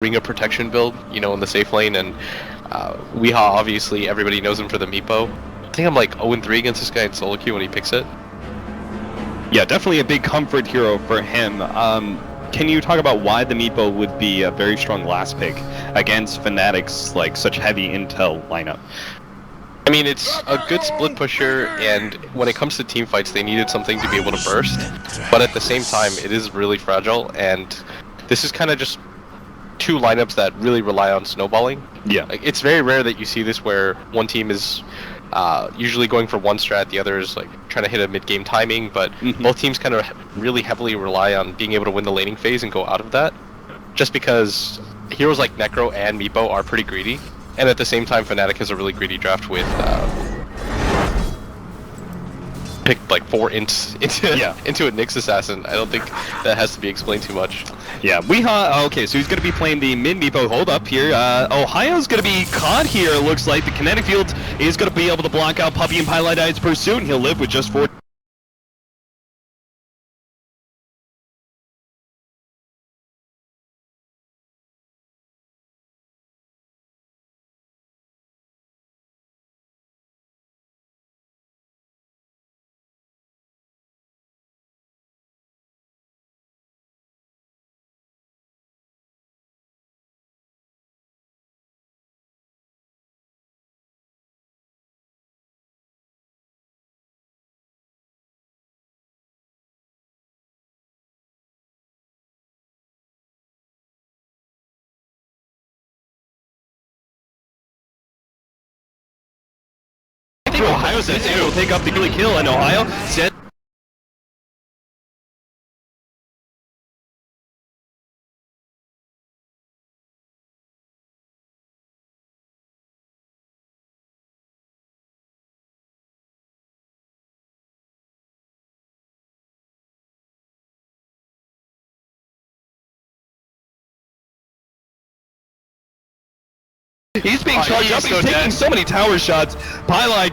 ring a protection build, you know, in the safe lane, and Weehaw, obviously, everybody knows him for the Meepo. I think I'm like 0-3 against this guy in solo queue when he picks it. Yeah, definitely a big comfort hero for him. Can you talk about why the Meepo would be a very strong last pick against Fnatic's like such heavy intel lineup? I mean, it's a good split pusher, and when it comes to team fights, they needed something to be able to burst, but at the same time, it is really fragile, and this is kind of just two lineups that really rely on snowballing. Yeah. Like, it's very rare that you see this where one team is usually going for one strat, the other is like trying to hit a mid-game timing, but both teams kind of really heavily rely on being able to win the laning phase and go out of that, just because heroes like Necro and Meepo are pretty greedy, and at the same time Fnatic has a really greedy draft with picked like 4 ints into a Nyx assassin. I don't think that has to be explained too much. Yeah, Weehaw, okay, so he's going to be playing the mid Meepo. Hold up here. Ohio's going to be caught here, it looks like. The kinetic field is going to be able to block out Puppey and Pylidide's pursuit, and he'll live with just 4. Ohio says it will take up the early kill, and Ohio said he's being charged up, he's taking so many tower shots. Pylai,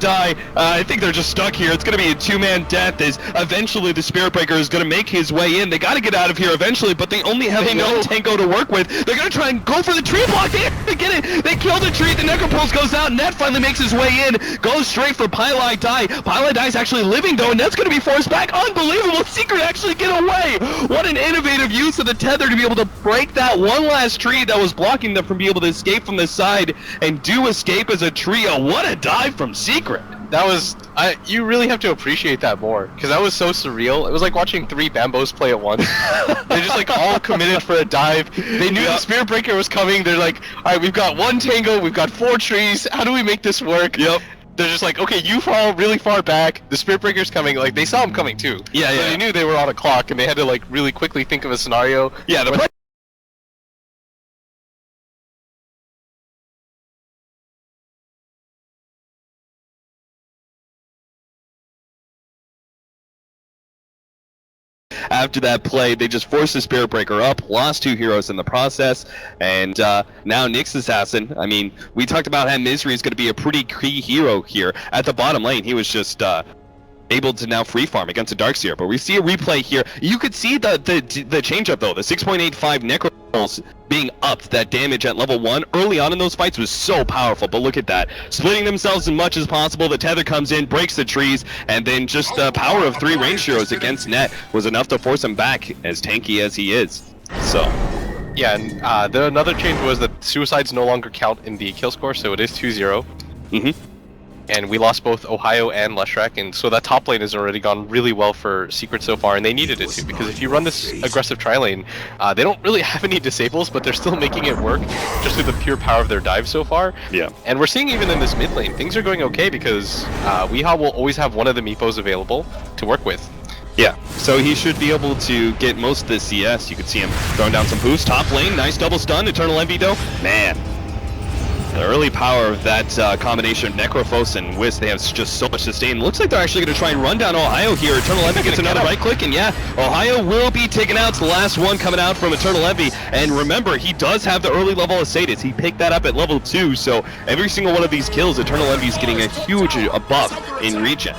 I think they're just stuck here. It's going to be a 2-man death as eventually the Spirit Breaker is going to make his way in. They got to get out of here eventually, but they only have one Tango to work with. They're going to try and go for the tree block. They get it. They kill the tree. The Necropulse goes out. Net finally makes his way in. Goes straight for Pylai. Pylai is actually living though, and Net's going to be forced back. Unbelievable. Secret actually get away. What an innovative use of the tether to be able to break that one last tree that was blocking them from being able to escape from the side and do escape as a trio. What a dive from Secret. That was, you really have to appreciate that more, because that was so surreal. It was like watching 3 Bambos play at once. They're just like all committed for a dive. They knew the Spirit Breaker was coming. They're like, alright, we've got 1 Tango, we've got 4 trees, how do we make this work? Yep. They're just like, okay, you fall really far back, the Spirit Breaker's coming. Like, they saw him coming too. Yeah, so they knew they were on a clock, and they had to like really quickly think of a scenario. Yeah, after that play, they just forced the Spirit Breaker up, lost 2 heroes in the process, and now Nyx Assassin, I mean, we talked about how Misery is going to be a pretty key hero here. At the bottom lane, he was just able to now free farm against a Darkseer, but we see a replay here. You could see the change up though, the 6.85 Necropulse being upped. That damage at level 1 early on in those fights was so powerful, but look at that. Splitting themselves as much as possible, the tether comes in, breaks the trees, and then just the power of 3 range heroes against Net was enough to force him back, as tanky as he is. So yeah, and another change was that suicides no longer count in the kill score, so it is 2-0. And we lost both Ohio and Leshrac, and so that top lane has already gone really well for Secret so far, and they needed it to, because if you run this aggressive tri-lane, they don't really have any disables, but they're still making it work just through the pure power of their dive so far. Yeah. And we're seeing even in this mid lane, things are going okay, because Weehaw will always have one of the Meepos available to work with. Yeah, so he should be able to get most of the CS. You could see him throwing down some boosts. Top lane, nice double stun. Eternal Envy though, man. The early power of that combination of Necrophos and Wisp, they have just so much sustain. Looks like they're actually going to try and run down Ohio here. Eternal Envy gets another right click, and yeah, Ohio will be taken out. It's the last one coming out from Eternal Envy. And remember, he does have the early level of Satis. He picked that up at level 2, so every single one of these kills, Eternal Envy is getting a huge buff in regen.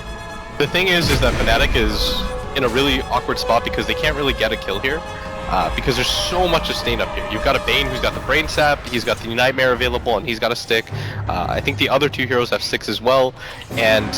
The thing is that Fnatic is in a really awkward spot because they can't really get a kill here. because there's so much sustain up here. You've got a Bane who's got the Brain Sap, he's got the Nightmare available, and he's got a stick. I think the other 2 heroes have sticks as well, and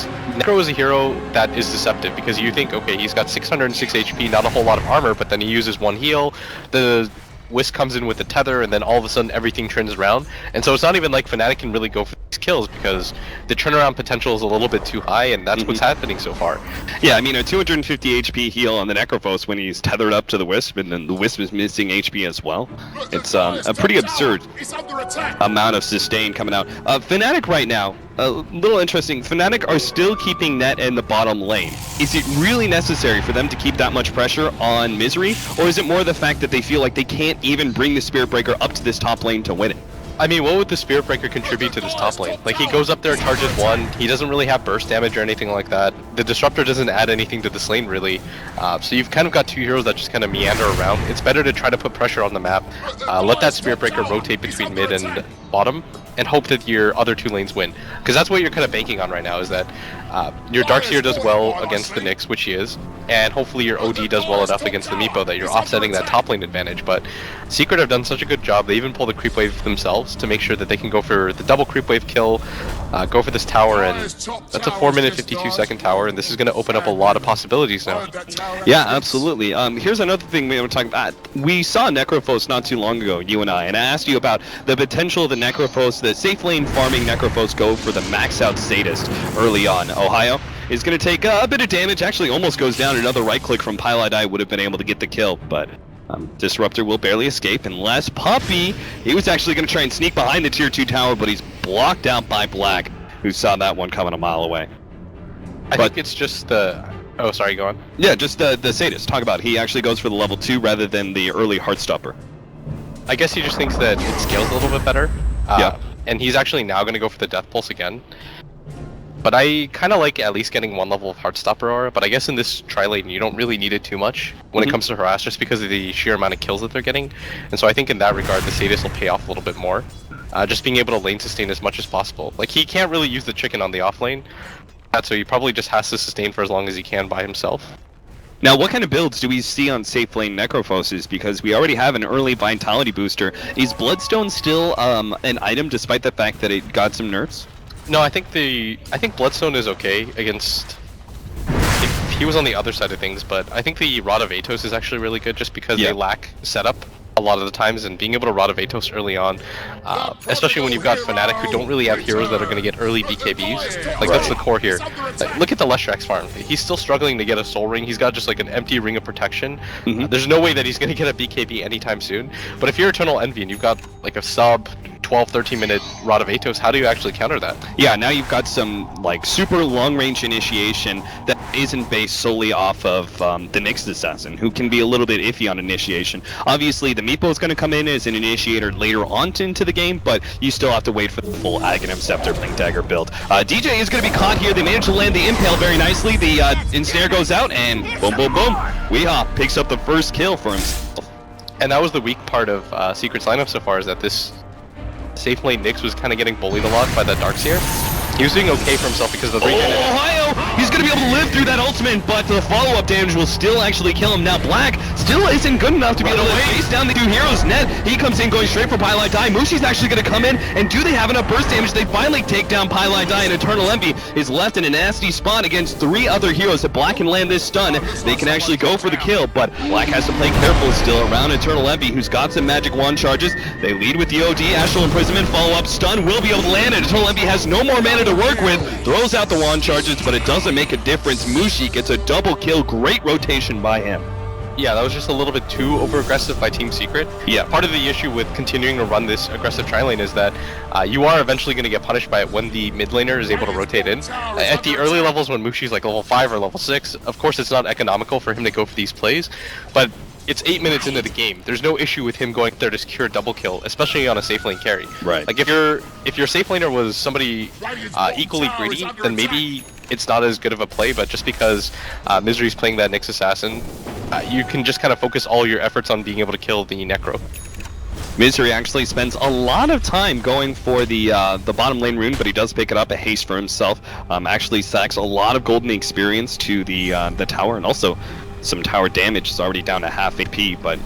Necro is a hero that is deceptive because you think, okay, he's got 606 HP, not a whole lot of armor, but then he uses 1 heal, the Wisp comes in with the tether, and then all of a sudden everything turns around. And so it's not even like Fnatic can really go for these kills because the turnaround potential is a little bit too high, and that's what's happening so far. Yeah, I mean, a 250 HP heal on the Necrophos when he's tethered up to the Wisp, and then the Wisp is missing HP as well. It's a pretty absurd amount of sustain coming out. Fnatic right now, a little interesting, Fnatic are still keeping net in the bottom lane. Is it really necessary for them to keep that much pressure on Misery, or is it more the fact that they feel like they can't even bring the Spirit Breaker up to this top lane to win it? I mean, what would the Spirit Breaker contribute to this top lane? Like, he goes up there, charges 1, he doesn't really have burst damage or anything like that. The Disruptor doesn't add anything to this lane, really. So you've kind of got 2 heroes that just kind of meander around. It's better to try to put pressure on the map, let that Spirit Breaker rotate between mid and bottom, and hope that your other 2 lanes win. Because that's what you're kind of banking on right now, is that your Darkseer does well against the Nyx, which he is, and hopefully your OD does well enough against the Meepo that you're offsetting that top lane advantage. But Secret have done such a good job, they even pull the creep wave themselves to make sure that they can go for the double creep wave kill, go for this tower, and that's a 4-minute 52-second tower, and this is going to open up a lot of possibilities now. Yeah, absolutely. Here's another thing we were talking about. We saw Necrophos not too long ago, you and I asked you about the potential of the Necrophos, the safe lane farming Necrophos go for the max out Sadist early on. Ohio is going to take a bit of damage, actually almost goes down. Another right click from Pylai would have been able to get the kill, but Disruptor will barely escape, unless Puppey, he was actually going to try and sneak behind the tier 2 tower, but he's blocked out by Black, who saw that one coming a mile away. I think it's just the... Oh, sorry, go on. Yeah, just the Sadist. Talk about it. He actually goes for the level 2 rather than the early Heartstopper. I guess he just thinks that it scales a little bit better. Yeah. And he's actually now going to go for the Death Pulse again. But I kind of like at least getting 1 level of Heartstopper aura, but I guess in this tri-lane you don't really need it too much when it comes to Harass, just because of the sheer amount of kills that they're getting. And so I think in that regard the Sadist will pay off a little bit more. Just being able to lane sustain as much as possible. Like, he can't really use the chicken on the off lane, so he probably just has to sustain for as long as he can by himself. Now, what kind of builds do we see on safe lane Necrophoses? Because we already have an early Vitality booster. Is Bloodstone still an item despite the fact that it got some nerfs? No, I think Bloodstone is okay against if he was on the other side of things, but I think the Rod of Atos is actually really good just because they lack setup a lot of the times, and being able to Rod of Atos early on, especially when you've got Fnatic who don't really have heroes that are going to get early BKBs. Like, that's the core here. Like, look at the Leshrax farm. He's still struggling to get a soul ring. He's got just like an empty ring of protection. There's no way that he's going to get a BKB anytime soon. But if you're Eternal Envy and you've got like a sub 12-13 minute Rod of Atos, how do you actually counter that? Yeah, now you've got some like super long range initiation that isn't based solely off of the Nyx Assassin, who can be a little bit iffy on initiation. Obviously the Meepo is going to come in as an initiator later on into the game, but you still have to wait for the full Aghanim Scepter Blink Dagger build. DJ is going to be caught here. They managed to land the Impale very nicely. The Ensnare goes out, and boom boom boom, Weehaw picks up the first kill for himself. And that was the weak part of Secret's lineup so far, is that this safe lane Nyx was kind of getting bullied a lot by that Darkseer. He was doing okay for himself because of the Ohio! He's going to be able to live through that ultimate, but the follow-up damage will still actually kill him. Now Black still isn't good enough to be able to face down the 2 heroes net. He comes in going straight for Pylai. Mushi's actually going to come in, and do they have enough burst damage? They finally take down Pylai, and Eternal Envy is left in a nasty spot against 3 other heroes. If Black can land this stun, they can actually go for the kill, but Black has to play careful still around Eternal Envy, who's got some magic wand charges. They lead with the OD, Astral Imprisonment, follow-up stun will be able to land, and Eternal Envy has no more mana to work with. Throws out the wand charges, but it doesn't make a difference. Mushi gets a double kill. Great rotation by him. Yeah, that was just a little bit too over-aggressive by Team Secret. Yeah. Part of the issue with continuing to run this aggressive tri-lane is that you are eventually going to get punished by it when the mid laner is able to rotate in. At the early levels when Mushi's like level 5 or level 6, of course it's not economical for him to go for these plays, but it's 8 minutes into the game. There's no issue with him going there to secure a double kill, especially on a safe lane carry. Right. Like, if your safe laner was somebody equally greedy, then maybe it's not as good of a play, but just because Misery's playing that Nyx Assassin, you can just kind of focus all your efforts on being able to kill the Necro. Misery actually spends a lot of time going for the bottom lane rune, but he does pick it up, a haste for himself. Actually stacks a lot of golden experience to the tower, and also some tower damage. Is already down to half AP, but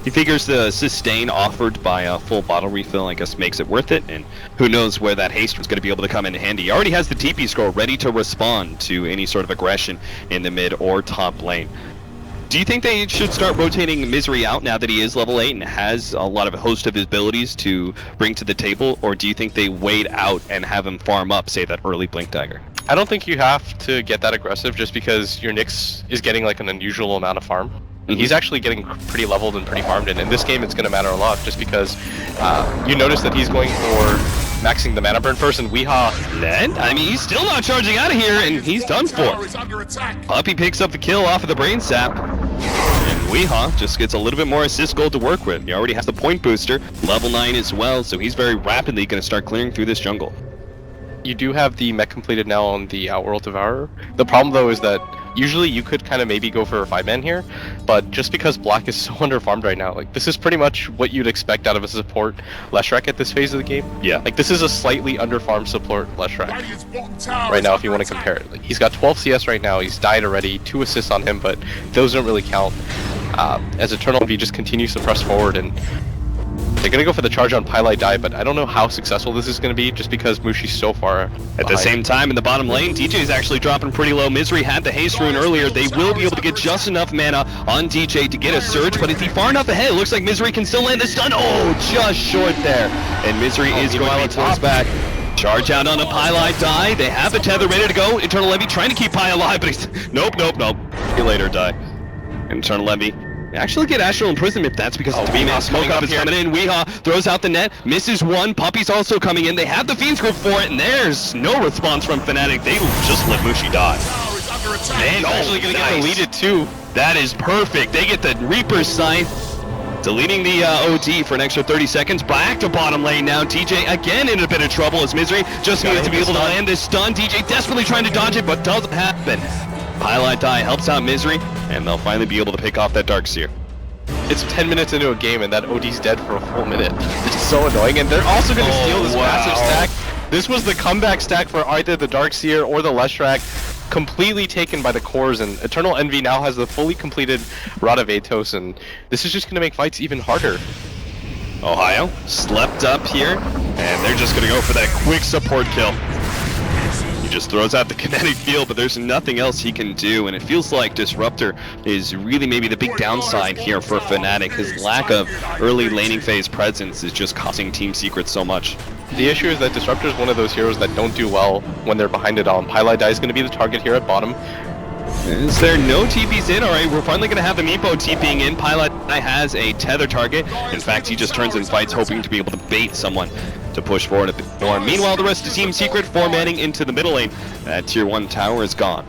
He figures the sustain offered by a full bottle refill, I guess, makes it worth it, and who knows where that haste was going to be able to come in handy. He already has the TP scroll ready to respond to any sort of aggression in the mid or top lane. Do you think they should start rotating Misery out now that he is level 8 and has a lot of a host of his abilities to bring to the table, or do you think they wait out and have him farm up, say, that early Blink Dagger? I don't think you have to get that aggressive just because your Nyx is getting like an unusual amount of farm. He's actually getting pretty leveled and pretty farmed, and in this game it's going to matter a lot just because you notice that he's going for maxing the mana burn first, and Weehaw... Then, I mean, he's still not charging out of here, and he's done for. Puppey picks up the kill off of the Brain Sap, and Weehaw just gets a little bit more assist gold to work with. He already has the point booster, level 9 as well, so he's very rapidly going to start clearing through this jungle. You do have the mech completed now on the Outworld Devourer. The problem though is that usually you could kind of maybe go for a 5-man here, but just because Black is so underfarmed right now, like this is pretty much what you'd expect out of a support Leshrac at this phase of the game. Yeah. Like this is a slightly underfarmed support Leshrac right now if you want to compare it. Like, he's got 12 CS right now, he's died already, 2 assists on him, but those don't really count. As Eternal V just continues to press forward, and they're going to go for the charge on Pylite Die, but I don't know how successful this is going to be just because Mushi's so far behind. At the same time, in the bottom lane, DJ is actually dropping pretty low. Misery had the haste rune earlier. They will be able to get just enough mana on DJ to get a surge, but is he far enough ahead? It looks like Misery can still land the stun. Oh, just short there. And Misery is going to be tossed back. Charge out on a Pylite Die. They have the tether ready to go. Eternal Levy trying to keep Py alive, but he's... Nope. See you later, Die. Eternal Levy actually get Astral Imprisonment. That's because the Weehaw smoke up is coming in. Weehaw throws out the net, misses one. Puppey's also coming in. They have the Fiend's Grip for it, and there's no response from Fnatic. They just let Mushi die. And actually going to get deleted too. That is perfect. They get the Reaper's Scythe, deleting the OD for an extra 30 seconds. Back to bottom lane now. TJ again in a bit of trouble as Misery just needs to be able to land this stun. DJ desperately trying to dodge it, but doesn't happen. Pylite Die helps out Misery, and they'll finally be able to pick off that Darkseer. It's 10 minutes into a game, and that OD's dead for a full minute. It's so annoying, and they're also going to steal this massive stack. This was the comeback stack for either the Darkseer or the Leshrac, completely taken by the cores, and Eternal Envy now has the fully completed Rod of Atos, and this is just going to make fights even harder. Ohio slept up here, and they're just going to go for that quick support kill. He just throws out the kinetic field, but there's nothing else he can do, and it feels like Disruptor is really maybe the big downside here for Fnatic. His lack of early laning phase presence is just costing Team Secret so much. The issue is that Disruptor is one of those heroes that don't do well when they're behind it all. Pylite Die is going to be the target here at bottom. Is there no TPs in? Alright, we're finally going to have the Meepo TPing in. Pylite Die has a tether target. In fact, he just turns in fights hoping to be able to bait someone to push forward a bit more. Meanwhile, the rest of Team Secret 4-manning into the middle lane. That tier 1 tower is gone.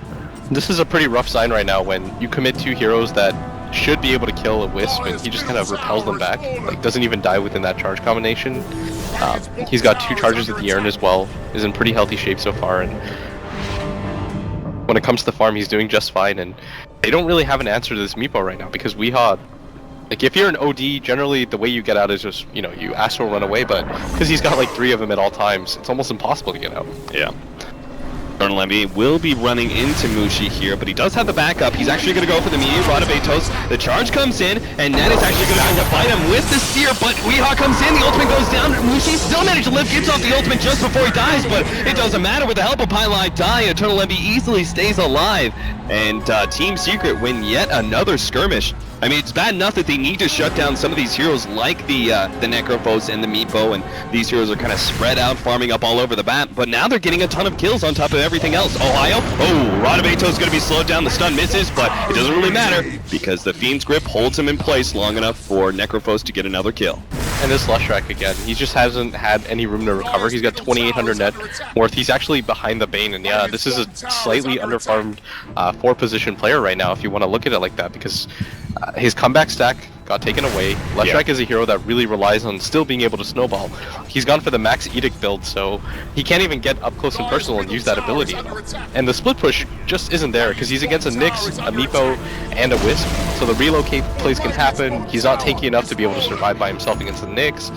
This is a pretty rough sign right now when you commit 2 heroes that should be able to kill a Wisp, and he just kind of repels them back. Like, doesn't even die within that charge combination. He's got 2 charges at the Aaron as well. Is in pretty healthy shape so far, and when it comes to the farm, he's doing just fine, and they don't really have an answer to this Meepo right now, because Weehaw, like, if you're an OD, generally the way you get out is just, you know, you Astral run away, but because he's got like 3 of them at all times, it's almost impossible to get out. Yeah. Eternal Envy will be running into Mushi here, but he does have the backup. He's actually going to go for the Mii Rod of Atos. The charge comes in, and Ned is actually going to go to fight him with the Seer, but Weehaw comes in, the ultimate goes down. Mushi still managed to live, gets off the ultimate just before he dies, but it doesn't matter. With the help of Pylite Die, Eternal Envy easily stays alive, and Team Secret win yet another skirmish. I mean, it's bad enough that they need to shut down some of these heroes like the Necrophos and the Meepo, and these heroes are kind of spread out, farming up all over the map, but now they're getting a ton of kills on top of everything else. Ohio, Rod of Atos is going to be slowed down, the stun misses, but it doesn't really matter because the Fiend's Grip holds him in place long enough for Necrophos to get another kill. And this Leshrac again, he just hasn't had any room to recover. He's got 2,800 net worth. He's actually behind the Bane, and yeah, this is a slightly underfarmed 4-position player right now if you want to look at it like that, because his comeback stack got taken away. Leshrac is a hero that really relies on still being able to snowball. He's gone for the max Edict build, so he can't even get up close and personal and use that ability. And the split push just isn't there, because he's against a Nyx, a Meepo, and a Wisp, so the relocate plays can happen. He's not tanky enough to be able to survive by himself against the Nyx.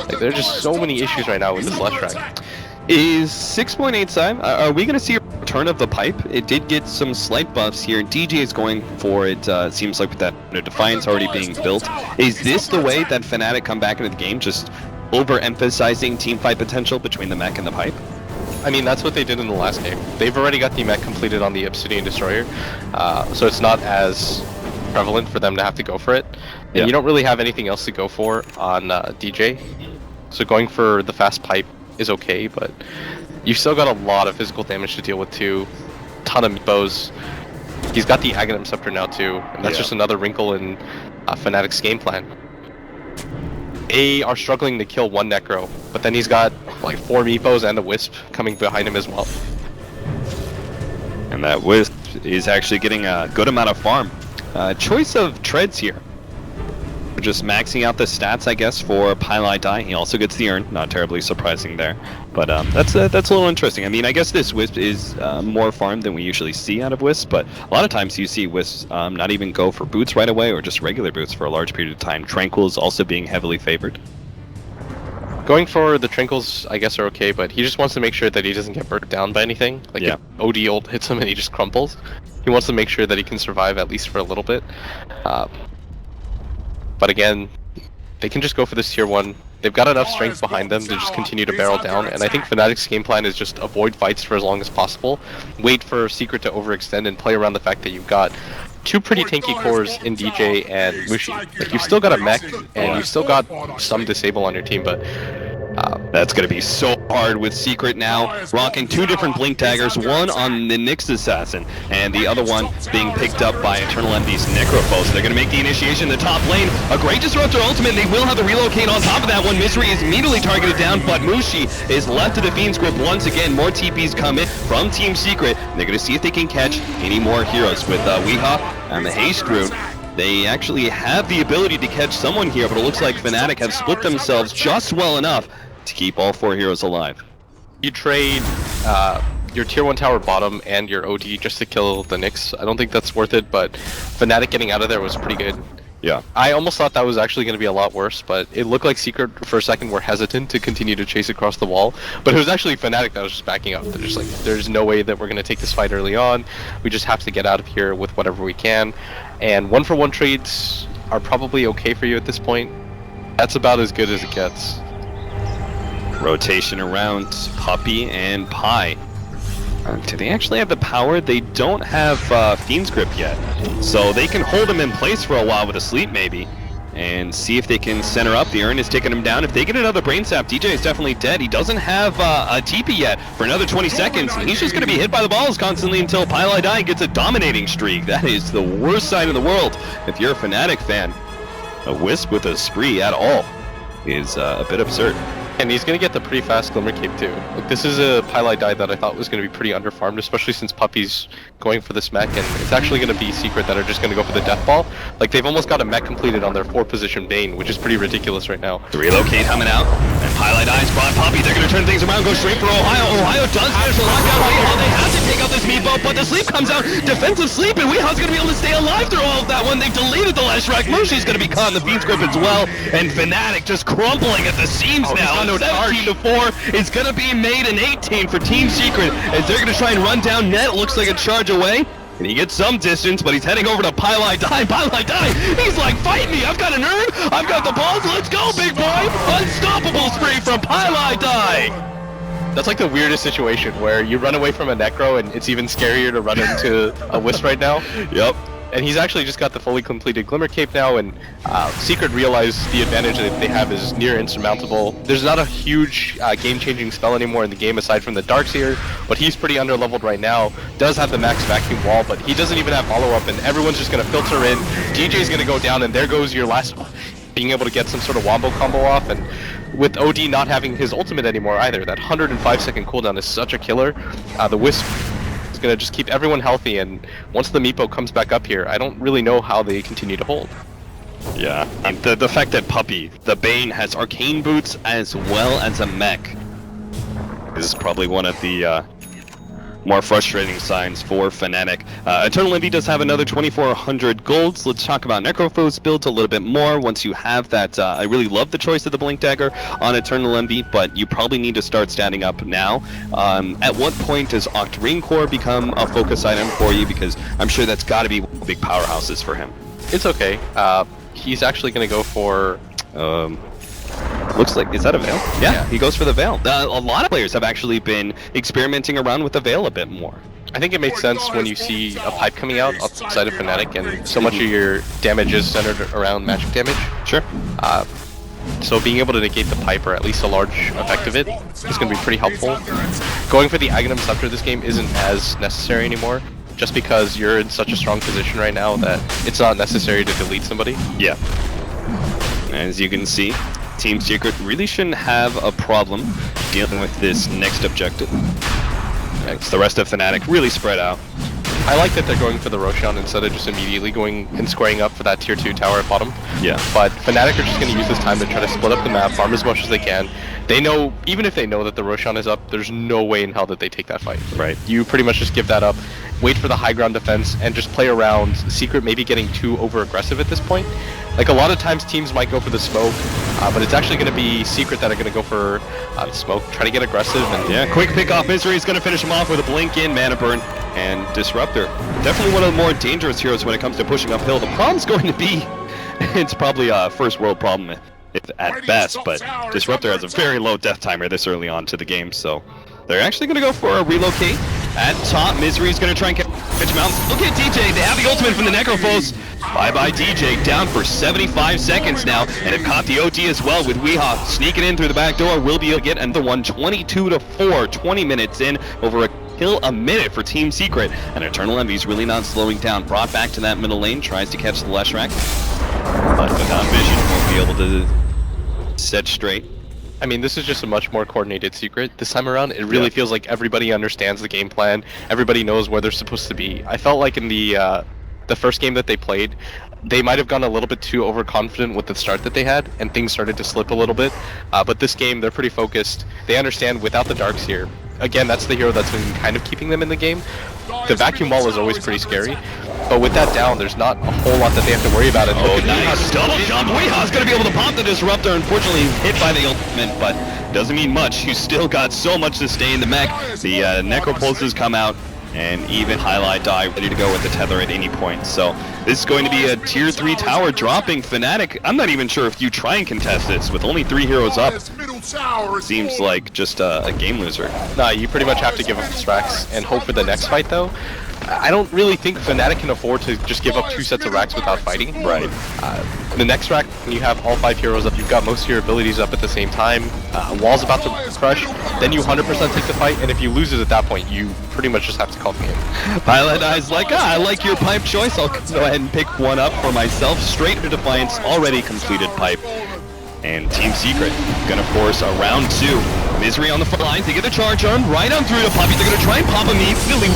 Like, there's just so many issues right now with this Leshrac. Is 6.8 time? Are we going to see a return return of the pipe. It did get some slight buffs here. DJ is going for it. Seems like with that Defiance already being built. Is this the way that Fnatic come back into the game, just overemphasizing team fight potential between the mech and the pipe? I mean, that's what they did in the last game. They've already got the mech completed on the Obsidian Destroyer, so it's not as prevalent for them to have to go for it. And Yeah. you don't really have anything else to go for on DJ, so going for the fast pipe is okay, but you've still got a lot of physical damage to deal with too. Ton of meepos. He's got the Aghanim Scepter now too, and that's just another wrinkle in Fnatic's game plan. They are struggling to kill one Necro, but then he's got like 4 meepos and a Wisp coming behind him as well. And that Wisp is actually getting a good amount of farm. Choice of treads here. We're just maxing out the stats, I guess, for Pylai Die. He also gets the urn, not terribly surprising there. But that's a little interesting. I mean, I guess this Wisp is more farm than we usually see out of Wisp, but a lot of times you see Wisps not even go for boots right away, or just regular boots for a large period of time. Tranquil is also being heavily favored. Going for the Trinkles, I guess, are okay, but he just wants to make sure that he doesn't get burnt down by anything. Like, if OD ult hits him and he just crumples, he wants to make sure that he can survive at least for a little bit. But again, they can just go for this tier 1. They've got enough strength behind them to just continue to barrel down, and I think Fnatic's game plan is just avoid fights for as long as possible, wait for Secret to overextend, and play around the fact that you've got 2 pretty tanky cores in DJ and Mushi. Like, you've still got a mech, and you've still got some disable on your team, but that's going to be so hard with Secret now, rocking 2 different Blink Daggers, one on the Nyx Assassin, and the other one being picked up by Eternal Envy's Necrophos. They're going to make the initiation in the top lane. A great Disruptor ultimate, and they will have to relocate on top of that one. Misery is immediately targeted down, but Mushi is left to the Fiend's grip once again. More TPs come in from Team Secret, and they're going to see if they can catch any more heroes with Weehaw and the Haste Rune. They actually have the ability to catch someone here, but it looks like Fnatic have split themselves just well enough to keep all 4 heroes alive. you trade your tier 1 tower bottom and your OD just to kill the Nyx. I don't think that's worth it, but Fnatic getting out of there was pretty good. Yeah. I almost thought that was actually going to be a lot worse, but it looked like Secret for a second were hesitant to continue to chase across the wall. But it was actually Fnatic that was just backing up. They're just like, there's no way that we're going to take this fight early on. We just have to get out of here with whatever we can. And 1-for-1 trades are probably okay for you at this point. That's about as good as it gets. Rotation around Puppey and Pi. Do they actually have the power? They don't have Fiend's Grip yet. So they can hold him in place for a while with a sleep maybe. And see if they can center up. The urn is taking him down. If they get another brain sap, DJ is definitely dead. He doesn't have a TP yet for another 20 seconds. And he's just going to be hit by the balls constantly until Pylai Die gets a dominating streak. That is the worst sign in the world if you're a Fnatic fan. A Wisp with a spree at all is a bit absurd. And he's going to get the pretty fast Glimmer Cape too. Like, this is a Pylai Die that I thought was going to be pretty underfarmed, especially since Puppey's going for this mech, and it's actually going to be Secret that are just going to go for the Death Ball. Like, they've almost got a mech completed on their 4-position Bane, which is pretty ridiculous right now. The relocate coming out, and Pylai Die's brought Puppey. They're going to turn things around, go straight for Ohio. Ohio does manage to lock out Weehaw. They have to take out this meatball, but the sleep comes out. Defensive sleep, and Weehaw's going to be able to stay alive through all of that one. They've deleted the Leshrac. Mushi's going to be caught in the Fiend's Grip as well, and Fnatic just crumpling at the seams now. 17-4 is going to be made an 18 for Team Secret as they're going to try and run down net. Looks like a charge away. And he gets some distance, but he's heading over to Pylai Die. Pylai Die, he's like, fight me, I've got an urn, I've got the balls, let's go, big boy. Unstoppable spree from Pylai Die. That's like the weirdest situation where you run away from a Necro and it's even scarier to run into a Wisp right now. Yep. And he's actually just got the fully completed Glimmer Cape now, and Secret realized the advantage that they have is near insurmountable. There's not a huge game-changing spell anymore in the game aside from the Darkseer, but he's pretty underleveled right now. Does have the max vacuum wall, but he doesn't even have follow-up, and everyone's just going to filter in. DJ's going to go down, and there goes your last being able to get some sort of wombo combo off, and with OD not having his ultimate anymore either, that 105-second cooldown is such a killer. The Wisp is going to just keep everyone healthy, and once the Meepo comes back up here, I don't really know how they continue to hold. Yeah, and the fact that Puppey, the Bane, has arcane boots as well as a mech is probably one of the more frustrating signs for Fnatic. Eternal Envy does have another 2,400 golds. Let's talk about Necrophos builds a little bit more once you have that. I really love the choice of the Blink Dagger on Eternal Envy, but you probably need to start standing up now. At what point does Octarine Core become a focus item for you? Because I'm sure that's got to be big powerhouses for him. It's okay. He's actually going to go for... Looks like, is that a Veil? Yeah, he goes for the Veil. A lot of players have actually been experimenting around with the Veil a bit more. I think it makes sense when you see a pipe coming out outside of Fnatic, and so much of your damage is centered around magic damage. Sure. So being able to negate the pipe, or at least a large effect of it, is going to be pretty helpful. Going for the Aghanim Scepter this game isn't as necessary anymore, just because you're in such a strong position right now that it's not necessary to delete somebody. Yeah. As you can see, Team Secret really shouldn't have a problem dealing with this next objective. The rest of Fnatic really spread out. I like that they're going for the Roshan instead of just immediately going and squaring up for that tier 2 tower at bottom. Yeah. But Fnatic are just going to use this time to try to split up the map, farm as much as they can. They know, even if they know that the Roshan is up, there's no way in hell that they take that fight. Right. You pretty much just give that up, wait for the high ground defense, and just play around. Secret maybe getting too over-aggressive at this point. Like, a lot of times teams might go for the smoke, but it's actually going to be Secret that are going to go for the smoke, try to get aggressive. And yeah, quick pick off. Misery is going to finish him off with a blink in, mana burn, and Disruptor. Definitely one of the more dangerous heroes when it comes to pushing uphill. The problem's going to be, it's probably a first world problem if at best, but Disruptor has a very low death timer this early on to the game, so they're actually going to go for a relocate. At top, Misery is going to try and catch him out. Look at DJ, they have the ultimate from the Necrophos. Bye-bye DJ, down for 75 seconds now, and have caught the OT as well with Weehaw sneaking in through the back door. Will be able to get another one, 22-4, 20 minutes in, over a kill a minute for Team Secret. And Eternal Envy's really not slowing down. Brought back to that middle lane, tries to catch the Leshrac, but without vision, won't be able to set straight. I mean, this is just a much more coordinated Secret this time around. It really feels like everybody understands the game plan. Everybody knows where they're supposed to be. I felt like in the first game that they played, they might have gone a little bit too overconfident with the start that they had, and things started to slip a little bit. But this game, they're pretty focused. They understand without the darks here. Again, that's the hero that's been kind of keeping them in the game. The vacuum wall is always pretty scary, but with that down, there's not a whole lot that they have to worry about. And nice double jump! Weehaw's gonna be able to pop the Disruptor. Unfortunately, hit by the ultimate, but doesn't mean much. You still got so much to stay in the mech. The Necropulses come out, and even Highlight Die ready to go with the tether at any point. So this is going to be a tier 3 tower dropping. Fnatic, I'm not even sure if you try and contest this with only 3 heroes up. Seems like just a game loser. Nah, you pretty much have to give up the racks and hope for the next fight though. I don't really think Fnatic can afford to just give up 2 sets of racks without fighting. Right. The next rack, when you have all 5 heroes up, you've got most of your abilities up at the same time. Wall's about to crush, then you 100% take the fight, and if you lose it at that point, you pretty much just have to call the game. Pilot Eye's like, I like your pipe choice. I'll go ahead and pick one up for myself. Straight to Defiance, already completed pipe. And Team Secret gonna force a round 2. Misery on the front lines, they get the charge on, right on through to Puppy. They're gonna try and pop him immediately.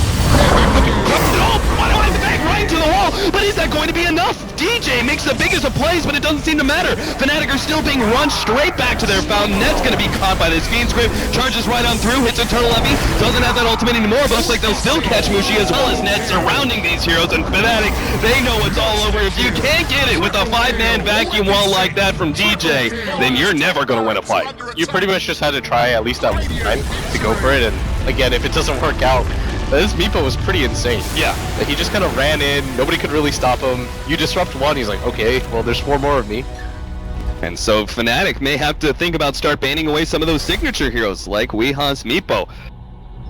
Right to the wall, but is that going to be enough? DJ makes the biggest of plays, but it doesn't seem to matter. Fnatic are still being run straight back to their fountain. Net's gonna be caught by this Fiend Script. Charges right on through, hits Eternal Envy. Doesn't have that ultimate anymore, but looks like they'll still catch Mushi as well as Net surrounding these heroes. And Fnatic, they know it's all over. If you can't get it with a 5-man vacuum wall like that from DJ, then you're never gonna win a fight. You pretty much just had to try at least that one time to go for it, and again, if it doesn't work out, this Meepo was pretty insane. Yeah. Like, he just kind of ran in, nobody could really stop him. You disrupt one, he's like, okay, well, there's 4 more of me. And so Fnatic may have to think about start banning away some of those signature heroes like Weehaw's Meepo.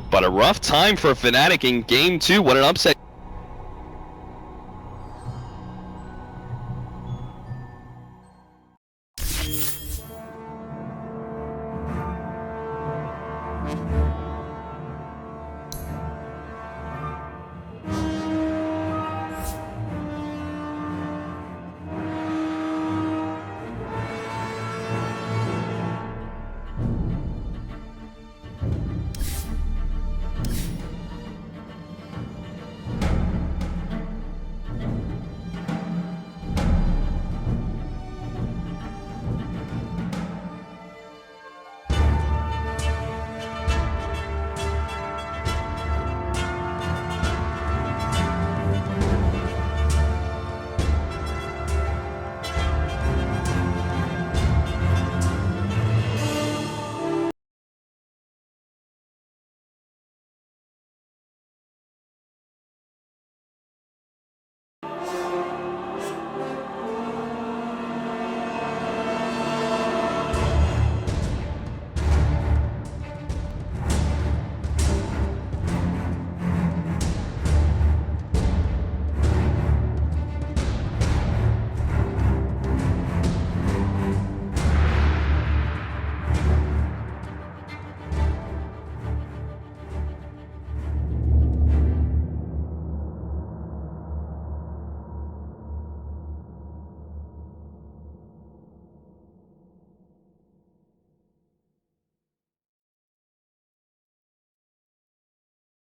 But a rough time for Fnatic in Game 2. What an upset.